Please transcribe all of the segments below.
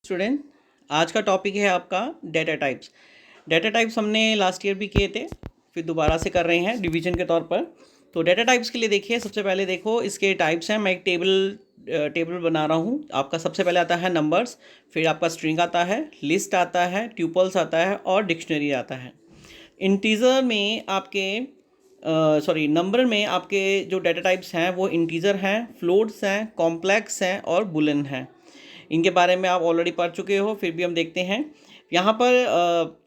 Student, आज का topic है आपका डेटा टाइप्स। डेटा टाइप्स हमने लास्ट ईयर भी किए थे, फिर दोबारा से कर रहे हैं रिवीजन के तौर पर। तो डेटा टाइप्स के लिए देखिए, सबसे पहले देखो इसके टाइप्स हैं। मैं एक टेबल बना रहा हूँ। आपका सबसे पहले आता है नंबर्स, फिर आपका स्ट्रिंग आता है, लिस्ट आता है, ट्यूपल्स आता है और डिक्शनरी आता है। इंटीजर में आपके नंबर में आपके जो डेटा टाइप्स हैं वो इंटीजर हैं, फ्लोट्स हैं, कॉम्प्लेक्स हैं और बुलियन हैं। इनके बारे में आप ऑलरेडी पढ़ चुके हो, फिर भी हम देखते हैं। यहाँ पर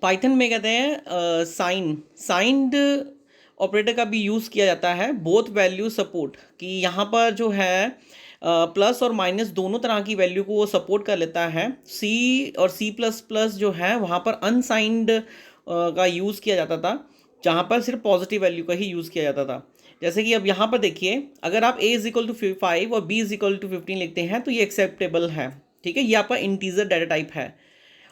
पाइथन में कहते हैं साइंड ऑपरेटर का भी यूज़ किया जाता है, बोथ वैल्यू सपोर्ट, कि यहाँ पर जो है प्लस और माइनस दोनों तरह की वैल्यू को वो सपोर्ट कर लेता है। सी और सी प्लस प्लस जो है वहाँ पर अनसाइंड का यूज़ किया जाता था, जहाँ पर सिर्फ पॉजिटिव वैल्यू का ही यूज़ किया जाता था। जैसे कि अब यहाँ पर देखिए, अगर आप a इज इक्वल टू 5 और b इज इक्वल टू 15 लिखते हैं तो ये एक्सेप्टेबल है। ठीक है, ये आपका इंटीजर डाटा टाइप है।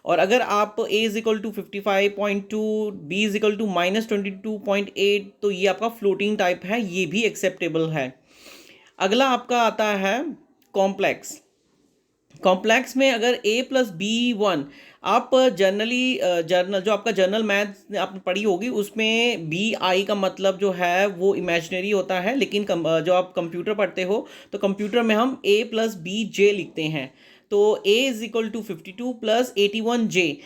और अगर आप a is equal to 55.2, b is equal to -22.8, तो ये आपका फ्लोटिंग टाइप है, ये भी एक्सेप्टेबल है। अगला आपका आता है कॉम्प्लेक्स। कॉम्प्लेक्स में अगर a प्लस बी वन, आप जर्नल जो आपका जर्नल मैथ आपने पढ़ी होगी उसमें बी आई का मतलब जो है वो इमेजिनरी होता है, लेकिन जो आप कंप्यूटर पढ़ते हो तो कंप्यूटर में हम a प्लस बी जे लिखते हैं। तो a is equal to 52 plus 81j।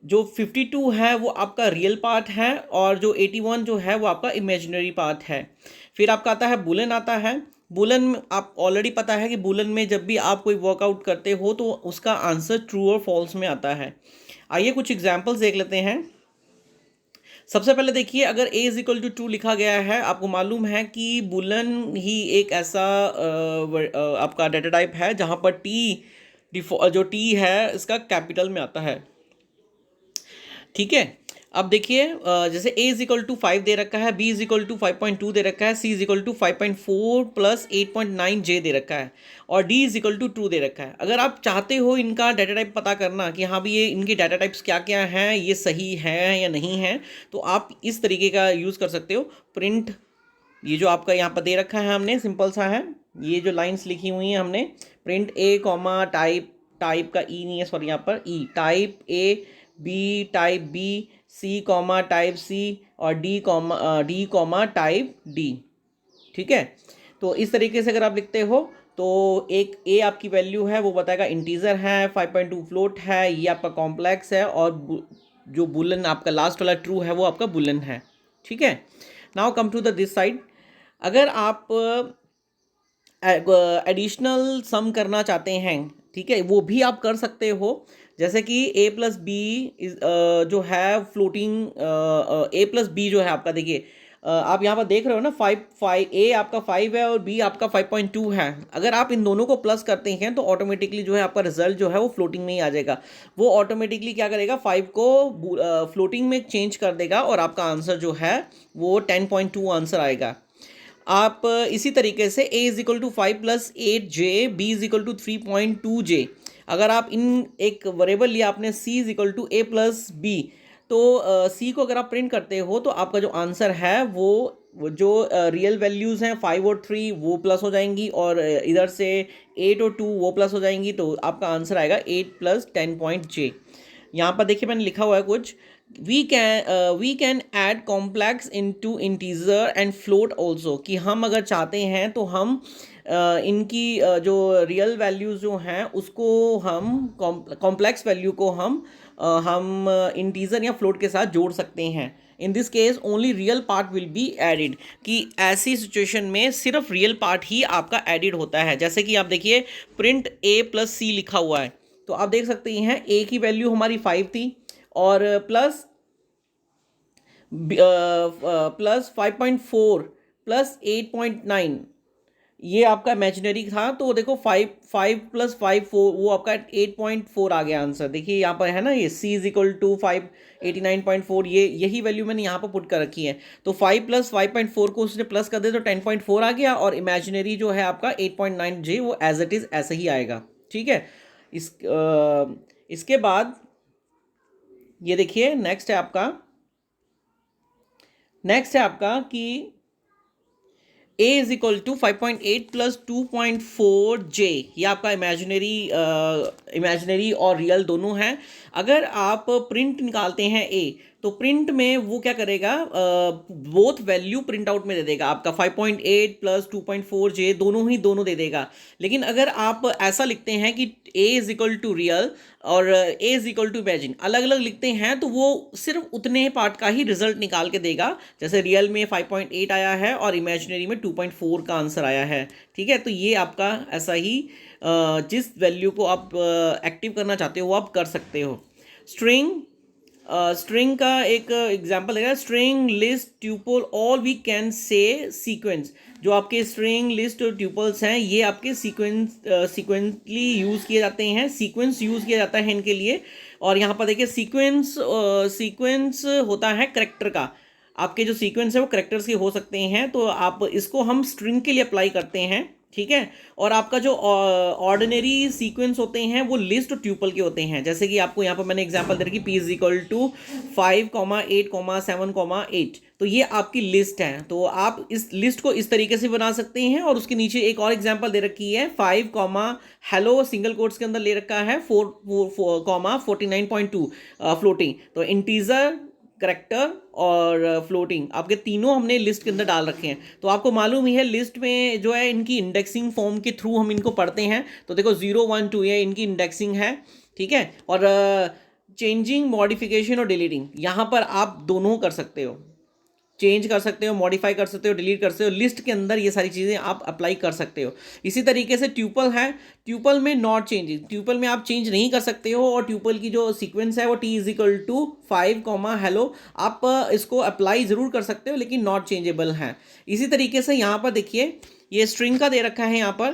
जो 52 है वो आपका रियल पार्ट है और जो 81 जो है वो आपका इमेजिनरी पार्ट है। फिर आपका आता है बुलन आता है। बुलन आप ऑलरेडी पता है कि बुलन में जब भी आप कोई वर्कआउट करते हो तो उसका आंसर ट्रू और फॉल्स में आता है। आइए कुछ एग्जांपल्स देख लेते हैं। सबसे पहले देखिए, अगर a इज इक्वल टू 2 लिखा गया है, आपको मालूम है कि बुलन ही एक ऐसा आपका डेटा टाइप है जहां पर जो t है इसका कैपिटल में आता है। ठीक है, अब देखिए जैसे a इज इक्वल टू 5 दे रखा है, b इज इक्वल टू 5.2 दे रखा है, c is equal to 5.4 plus 8.9j दे रखा है और d इज इक्वल टू 2 दे रखा है। अगर आप चाहते हो इनका डाटा टाइप पता करना कि हाँ भी ये इनके डाटा टाइप्स क्या क्या हैं, ये सही है या नहीं है, तो आप इस तरीके का यूज़ कर सकते हो। प्रिंट, ये जो आपका यहाँ पर दे रखा है हमने, सिंपल सा है, ये जो लाइन्स लिखी हुई हैं हमने, print A comma type, type का ई नहीं है सॉरी, यहाँ पर E, type A, B type B, C comma type C और डी कॉमा टाइप डी। ठीक है, तो इस तरीके से अगर आप लिखते हो तो एक ए आपकी वैल्यू है वो बताएगा इंटीजर है, 5.2 फ्लोट है, ये आपका कॉम्प्लेक्स है, और जो बुलन आपका लास्ट वाला ट्रू है वो आपका बुलन है। ठीक है, now come to the this side. अगर आप एडिशनल सम करना चाहते हैं, ठीक है, वो भी आप कर सकते हो। जैसे कि a प्लस बी जो है फ्लोटिंग, a प्लस बी जो है आपका, देखिए आप यहाँ पर देख रहे हो ना, 5 a आपका 5 है और b आपका 5.2 है। अगर आप इन दोनों को प्लस करते हैं तो ऑटोमेटिकली जो है आपका रिजल्ट जो है वो फ्लोटिंग में ही आ जाएगा। वो ऑटोमेटिकली क्या करेगा, 5 को फ्लोटिंग में चेंज कर देगा और आपका आंसर जो है वो 10.2 आंसर आएगा। आप इसी तरीके से a is equal to 5 plus 8j, b is equal to 3.2j, अगर आप इन एक वेरिएबल लिया आपने c is equal to a plus B, तो c को अगर आप प्रिंट करते हो तो आपका जो आंसर है वो जो रियल वैल्यूज़ हैं 5 और 3 वो प्लस हो जाएंगी, और इधर से 8 और 2 वो प्लस हो जाएंगी, तो आपका आंसर आएगा 8 प्लस 10.j। यहाँ पर देखिए मैंने लिखा हुआ है कुछ, we can add complex into integer and float also, कि हम अगर चाहते हैं तो हम इनकी जो रियल वैल्यूज़ जो हैं उसको हम कॉम्प्लेक्स वैल्यू को हम इंटीजर या फ्लोट के साथ जोड़ सकते हैं। In this case only real part will be added, कि ऐसी सिचुएशन में सिर्फ रियल पार्ट ही आपका एडिड होता है। जैसे कि आप देखिए, प्रिंट a प्लस सी लिखा हुआ है, तो आप देख सकते हैं a की वैल्यू हमारी 5 थी और प्लस 5.4 प्लस 8.9 ये आपका इमेजिनरी था। तो देखो 5 प्लस 5 4 वो आपका 8.4 आ गया आंसर। देखिए यहाँ पर है ना, ये c इज इक्वल टू 589.4, ये यही वैल्यू मैंने यहाँ पर पुट कर रखी है। तो 5 प्लस 5.4 को उसने प्लस कर दे तो 10.4 आ गया, और इमेजिनरी जो है आपका 8.9j वो एज इट इज़ ऐसे ही आएगा। ठीक है, इसके बाद ये देखिए नेक्स्ट है आपका कि a is equal to 5.8 plus 2.4j, ये आपका इमेजिनरी और रियल दोनों हैं। अगर आप प्रिंट निकालते हैं a, तो प्रिंट में वो क्या करेगा, बोथ वैल्यू प्रिंट आउट में दे देगा आपका 5.8 प्लस 2.4j दोनों दे देगा। लेकिन अगर आप ऐसा लिखते हैं कि a is equal to real और a is equal to imagine, अलग अलग लिखते हैं, तो वो सिर्फ उतने पार्ट का ही रिजल्ट निकाल के देगा। जैसे रियल में 5.8 आया है और इमेजिनरी में 2.4 का आंसर आया है। ठीक है, तो ये आपका ऐसा ही जिस वैल्यू को आप एक्टिव करना चाहते हो वो आप कर सकते हो। स्ट्रिंग का एक एग्जांपल है, string list tuple all we can say sequence. जो आपके स्ट्रिंग लिस्ट और ट्यूपल्स हैं ये आपके सीक्वेंसली यूज़ किए जाते हैं, सीक्वेंस यूज़ किया जाता है इनके लिए। और यहाँ पर देखिए सीक्वेंस होता है करेक्टर का। आपके जो सीक्वेंस है वो करेक्टर्स के हो सकते हैं, तो आप इसको हम स्ट्रिंग के लिए अप्लाई करते हैं। ठीक है, और आपका जो ऑर्डिनरी सीक्वेंस होते हैं वो लिस्ट और ट्यूपल के होते हैं। जैसे कि आपको यहाँ पर मैंने एग्जांपल दे रखी, p इज इक्वल टू 5,8,7,8, तो ये आपकी लिस्ट है। तो आप इस लिस्ट को इस तरीके से बना सकते हैं। और उसके नीचे एक और एग्जांपल दे रखी है 5, हेलो सिंगल कोट्स के अंदर ले रखा है 49.2 फ्लोटिंग। तो इंटीजर, करेक्टर और फ्लोटिंग आपके तीनों हमने लिस्ट के अंदर डाल रखे हैं। तो आपको मालूम ही है लिस्ट में जो है इनकी इंडेक्सिंग फॉर्म के थ्रू हम इनको पढ़ते हैं। तो देखो 0, 1, 2 ये इनकी इंडेक्सिंग है। ठीक है, और चेंजिंग, मॉडिफिकेशन और डिलीटिंग यहाँ पर आप दोनों कर सकते हो, चेंज कर सकते हो, मॉडिफाई कर सकते हो, डिलीट कर सकते हो। लिस्ट के अंदर ये सारी चीज़ें आप अप्लाई कर सकते हो। इसी तरीके से ट्यूपल है, ट्यूपल में नॉट चेंजिंग, ट्यूपल में आप चेंज नहीं कर सकते हो। और ट्यूपल की जो सीक्वेंस है वो t is equal to 5, hello, आप इसको अप्लाई ज़रूर कर सकते हो लेकिन नॉट चेंजेबल है। इसी तरीके से यहाँ पर देखिए ये स्ट्रिंग का दे रखा है, यहाँ पर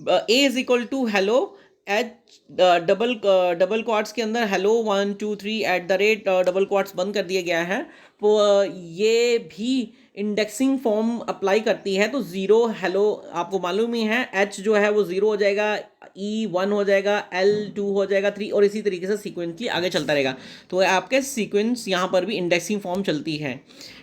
a is equal to hello, H double quotes के अंदर हेलो 1 2 3 @ डबल क्वार्ट्स बंद कर दिया गया है। तो ये भी इंडेक्सिंग फॉर्म अप्लाई करती है। तो 0 हेलो आपको मालूम ही है, h जो है वो 0 हो जाएगा, e 1 हो जाएगा, l 2 हो जाएगा, 3, और इसी तरीके से सीक्वेंसली आगे चलता रहेगा। तो आपके सीक्वेंस यहाँ पर भी इंडेक्सिंग फॉर्म चलती है।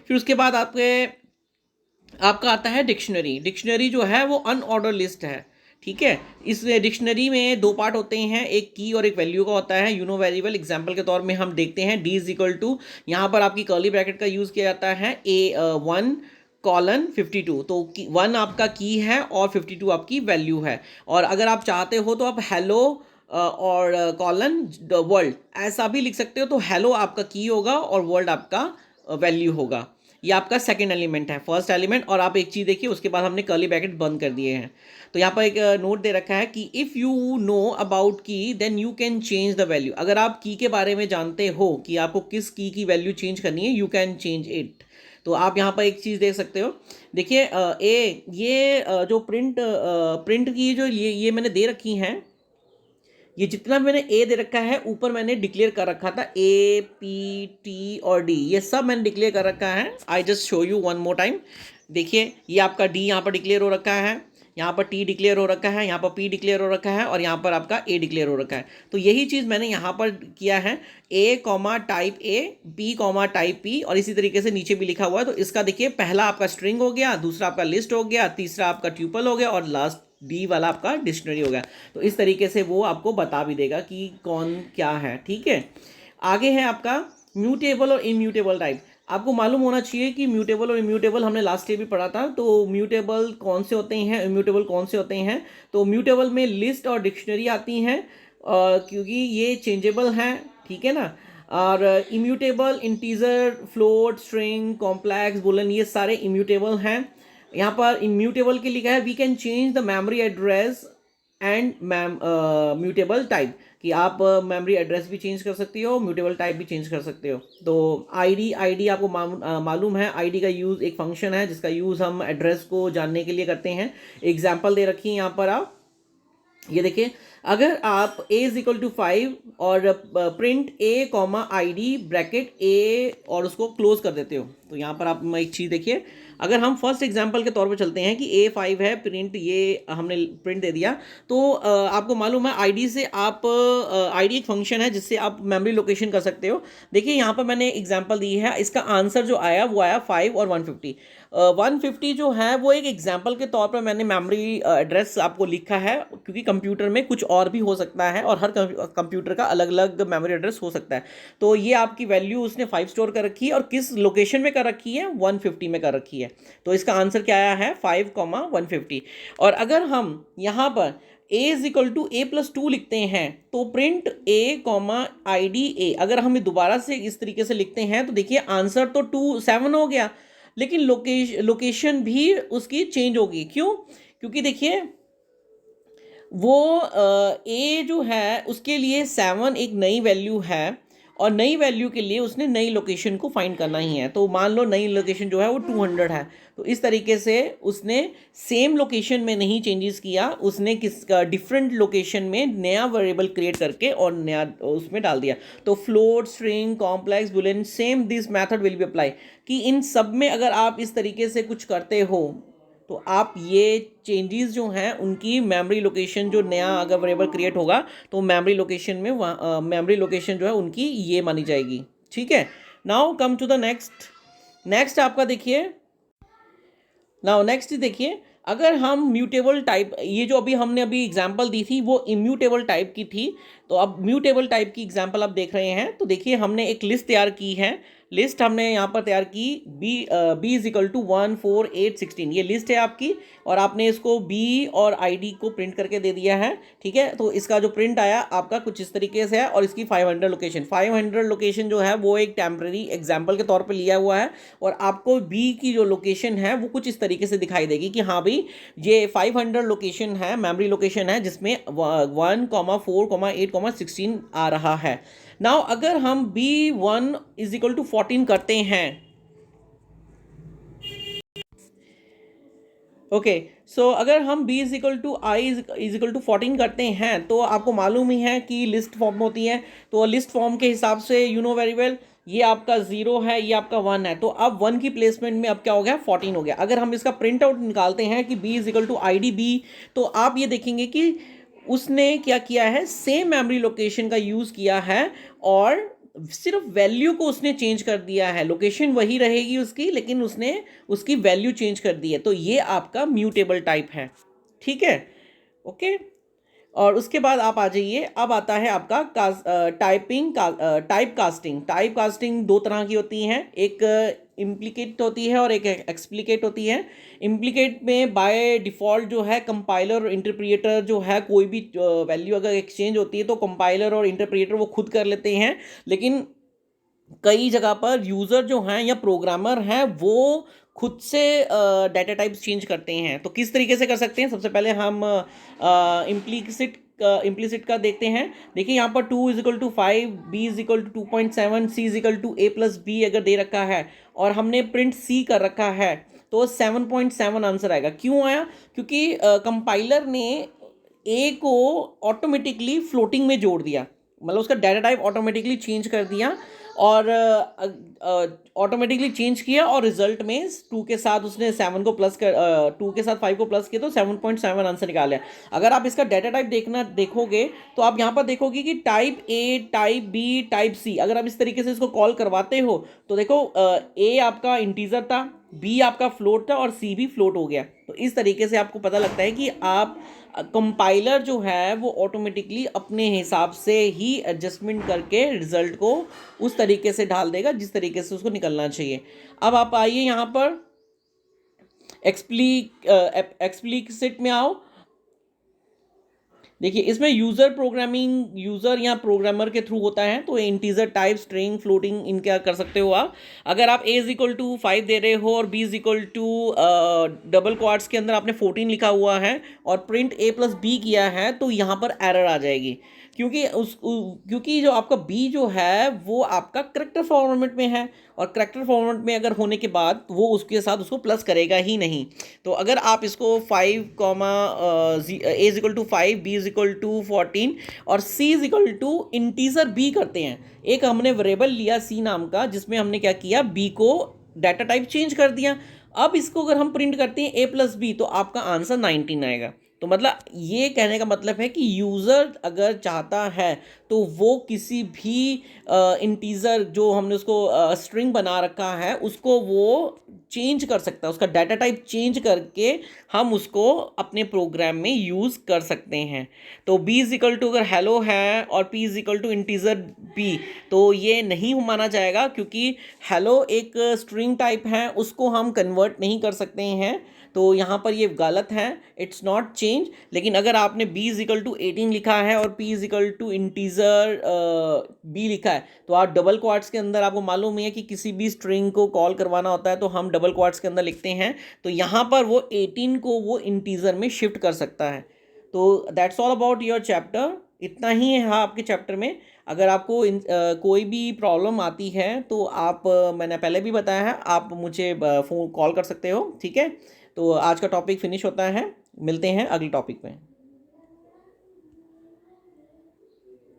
फिर उसके बाद आपका आता है डिक्शनरी। डिक्शनरी जो है वो अनऑर्डर लिस्ट है। ठीक है, इस डिक्शनरी में दो पार्ट होते हैं, एक की और एक वैल्यू का होता है, यूनो वेरिएबल। एग्जाम्पल के तौर में हम देखते हैं d इज इक्वल टू, यहाँ पर आपकी कर्ली ब्रैकेट का यूज़ किया जाता है A1:52। तो 1 आपका की है और 52 आपकी वैल्यू है। और अगर आप चाहते हो तो आप हेलो और कॉलन वर्ल्ड ऐसा भी लिख सकते हो। तो हेलो आपका की होगा और वर्ल्ड आपका वैल्यू होगा। ये आपका सेकेंड एलिमेंट है, फर्स्ट एलिमेंट। और आप एक चीज़ देखिए, उसके बाद हमने कर्ली ब्रैकेट बंद कर दिए हैं। तो यहाँ पर एक नोट दे रखा है कि if you know about key then you can change the value. अगर आप की के बारे में जानते हो कि आपको किस की वैल्यू चेंज करनी है, यू कैन चेंज इट। तो आप यहाँ पर एक चीज़ देख सकते हो, देखिए जो प्रिंट की जो ये मैंने दे रखी हैं, ये जितना भी मैंने ए दे रखा है ऊपर मैंने डिक्लेयर कर रखा था A, P, T और D, ये सब मैंने डिक्लेयर कर रखा है। I just show you one more time. देखिए ये आपका D यहाँ पर डिक्लेयर हो रखा है, यहाँ पर T डिक्लेयर हो रखा है, यहाँ पर P डिक्लेयर हो रखा है और यहाँ पर आपका A डिक्लेयर हो रखा है। तो यही चीज़ मैंने यहाँ पर किया है, A, type A, B, type P, और इसी तरीके से नीचे भी लिखा हुआ है। तो इसका देखिए पहला आपका स्ट्रिंग हो गया, दूसरा आपका लिस्ट हो गया, तीसरा आपका ट्यूपल हो गया और लास्ट डी वाला आपका डिक्शनरी हो गया। तो इस तरीके से वो आपको बता भी देगा कि कौन क्या है। ठीक है, आगे है आपका म्यूटेबल और इम्यूटेबल टाइप। आपको मालूम होना चाहिए कि म्यूटेबल और इम्यूटेबल हमने लास्ट ईयर भी पढ़ा था। तो म्यूटेबल कौन से होते हैं, इम्यूटेबल कौन से होते हैं। तो म्यूटेबल में लिस्ट और डिक्शनरी आती हैं क्योंकि ये चेंजेबल हैं। ठीक है ना, और immutable integer, float, string, complex, Boolean, ये सारे इम्यूटेबल हैं। यहाँ पर इम्यूटेबल के लिखा है we can change the memory address and mutable type, कि आप मेमोरी एड्रेस भी चेंज कर सकते हो, म्यूटेबल टाइप भी चेंज कर सकते हो। तो आईडी आपको मालूम है, आईडी का यूज़ एक फंक्शन है जिसका यूज़ हम एड्रेस को जानने के लिए करते हैं। एग्जाम्पल दे रखी है यहाँ पर, आप ये देखिए, अगर आप a इज इक्वल टू 5 और print a, ID bracket a और उसको क्लोज कर देते हो, तो यहाँ पर आप एक चीज़ देखिए, अगर हम फर्स्ट एग्जांपल के तौर पर चलते हैं कि A5 है प्रिंट, ये हमने प्रिंट दे दिया, तो आपको मालूम है आईडी से आप आईडी एक फंक्शन है जिससे आप मेमोरी लोकेशन कर सकते हो। देखिए यहाँ पर मैंने एग्जांपल दी है, इसका आंसर जो आया वो आया 5 और 150। 150 जो है वो एक एग्जांपल के तौर पर मैंने मेमोरी एड्रेस आपको लिखा है, क्योंकि कंप्यूटर में कुछ और भी हो सकता है और हर कंप्यूटर का अलग अलग मेमोरी एड्रेस हो सकता है। तो ये आपकी वैल्यू उसने 5 स्टोर कर रखी है और किस लोकेशन में कर रखी है, 150 में कर रखी है। तो इसका आंसर क्या आया है, 5,150। और अगर हम यहाँ पर a = a+2 लिखते हैं तो प्रिंट a, अगर हम दोबारा से इस तरीके से लिखते हैं तो देखिए आंसर तो 7 हो गया, लेकिन लोकेशन भी उसकी चेंज होगी। क्यों? क्योंकि देखिए वो ए जो है उसके लिए 7 एक नई वैल्यू है और नई वैल्यू के लिए उसने नई लोकेशन को फाइंड करना ही है। तो मान लो नई लोकेशन जो है वो 200 है, तो इस तरीके से उसने सेम लोकेशन में नहीं चेंजेस किया, उसने डिफरेंट लोकेशन में नया वेरिएबल क्रिएट करके और नया उसमें डाल दिया। तो float, string, complex, Boolean, same this method will be apply, कि इन सब में अगर आप इस तरीके से कुछ करते हो तो आप ये चेंजेस जो हैं उनकी मेमोरी लोकेशन, जो नया अगर वेरिएबल क्रिएट होगा तो मेमोरी लोकेशन में मेमोरी लोकेशन जो है उनकी ये मानी जाएगी। ठीक है, now come to the next आपका देखिए, नाउ नेक्स्ट देखिए, अगर हम म्यूटेबल टाइप, ये जो हमने अभी एग्जांपल दी थी वो इम्यूटेबल टाइप की थी, तो अब म्यूटेबल टाइप की एग्जांपल आप देख रहे हैं। तो देखिए हमने एक लिस्ट तैयार की है, लिस्ट हमने यहाँ पर तैयार की b = 1 4 8 16, ये लिस्ट है आपकी, और आपने इसको b और id को प्रिंट करके दे दिया है। ठीक है, तो इसका जो प्रिंट आया आपका कुछ इस तरीके से है, और इसकी 500 लोकेशन जो है वो एक टेम्पररी एग्जाम्पल के तौर पर लिया हुआ है, और आपको b की जो लोकेशन है वो कुछ इस तरीके से दिखाई देगी कि हाँ भाई ये 500 लोकेशन है, मेमोरी लोकेशन है, जिसमें 1, 4, 8, 16 आ रहा है। नाउ अगर हम b1 = 14 करते हैं, ओके, सो अगर हम b = 14 करते हैं तो आपको मालूम ही है कि लिस्ट फॉर्म होती है, तो लिस्ट फॉर्म के हिसाब से यू नो वेरी वेल, ये आपका 0 है, ये आपका 1 है, तो अब 1 की प्लेसमेंट में अब क्या हो गया, 14 हो गया। अगर हम इसका प्रिंट आउट निकालते हैं कि b = idb, तो आप ये देखेंगे कि उसने क्या किया है, सेम मेमोरी लोकेशन का यूज़ किया है और सिर्फ वैल्यू को उसने चेंज कर दिया है, लोकेशन वही रहेगी उसकी, लेकिन उसने उसकी वैल्यू चेंज कर दी है। तो ये आपका म्यूटेबल टाइप है। ठीक है, ओके। और उसके बाद आप आ जाइए, अब आता है आपका टाइप कास्टिंग दो तरह की होती हैं, एक इम्प्लीकेट होती है और एक एक्सप्लिकेट होती है। इम्प्लीकेट में बाय डिफ़ॉल्ट जो है कंपाइलर और इंटरप्रिएटर जो है, कोई भी वैल्यू अगर एक्सचेंज होती है तो कंपाइलर और इंटरप्रिएटर वो खुद कर लेते हैं, लेकिन कई जगह पर यूज़र जो हैं या प्रोग्रामर हैं वो खुद से डाटा टाइप्स चेंज करते हैं। तो किस तरीके से कर सकते हैं, सबसे पहले हम इम्प्लिसिट का देखते हैं। देखिए यहाँ पर 2 = 5, b = 2.7, c = a+b अगर दे रखा है और हमने प्रिंट c कर रखा है तो 7.7 आंसर आएगा। क्यों आया? क्योंकि कंपाइलर ने a को ऑटोमेटिकली फ्लोटिंग में जोड़ दिया, मतलब उसका डाटा टाइप ऑटोमेटिकली चेंज कर दिया और ऑटोमेटिकली चेंज किया, और रिजल्ट में 2 के साथ उसने 7 को प्लस कर 2 के साथ 5 को प्लस किया तो 7.7 आंसर निकाला। अगर आप इसका डाटा टाइप देखोगे तो आप यहाँ पर देखोगे कि type A, type B, type C, अगर आप इस तरीके से इसको कॉल करवाते हो तो देखो ए आपका इंटीजर था, बी आपका फ्लोट था और सी भी फ्लोट हो गया। तो इस तरीके से आपको पता लगता है कि आप कंपाइलर जो है वो ऑटोमेटिकली अपने हिसाब से ही एडजस्टमेंट करके रिजल्ट को उस तरीके से डाल देगा जिस तरीके से उसको निकलना चाहिए। अब आप आइए यहाँ पर एक्सप्लिसिट में आओ। देखिए इसमें यूज़र या प्रोग्रामर के थ्रू होता है, तो इंटीजर टाइप, स्ट्रिंग, फ्लोटिंग, इनका कर सकते हो आप। अगर आप a = 5 दे रहे हो और b = डबल क्वाट्स के अंदर आपने 14 लिखा हुआ है और प्रिंट a+b किया है तो यहाँ पर एरर आ जाएगी, क्योंकि जो आपका b जो है वो आपका करैक्टर फॉर्मेट में है, और करैक्टर फॉर्मेट में अगर होने के बाद वो उसके साथ उसको प्लस करेगा ही नहीं। तो अगर आप इसको 5, a = 5, b = 14 और c = इंटीजर b करते हैं, एक हमने वेरिएबल लिया c नाम का जिसमें हमने क्या किया, b को डाटा टाइप चेंज कर दिया अब इसको अगर हम प्रिंट करते हैं a+b तो आपका आंसर 19 आएगा। तो मतलब ये कहने का मतलब है कि यूज़र अगर चाहता है तो वो किसी भी इंटीजर जो हमने उसको स्ट्रिंग बना रखा है उसको वो चेंज कर सकता है, उसका डाटा टाइप चेंज करके हम उसको अपने प्रोग्राम में यूज़ कर सकते हैं। तो b इज इक्वल टू अगर हेलो है और p is equal to integer b, तो ये नहीं माना जाएगा क्योंकि हेलो एक स्ट्रिंग टाइप है, उसको हम कन्वर्ट नहीं कर सकते हैं। तो यहाँ पर ये गलत है, इट्स नॉट चेंज। लेकिन अगर आपने b इज इक्वल टू 18 लिखा है और p is equal to integer b लिखा है तो आप डबल क्वाट्स के अंदर, आपको मालूम ही है कि किसी भी स्ट्रिंग को कॉल करवाना होता है तो हम डबल क्वाट्स के अंदर लिखते हैं। तो यहाँ पर वो 18 को वो इंटीजर में शिफ्ट कर सकता है। तो that's all about your chapter, इतना ही है हाँ आपके चैप्टर में। अगर आपको कोई भी प्रॉब्लम आती है तो आप मैंने पहले भी बताया है, आप मुझे फ़ोन कॉल कर सकते हो, ठीक है। तो आज का टॉपिक फिनिश होता है, मिलते हैं अगले टॉपिक में।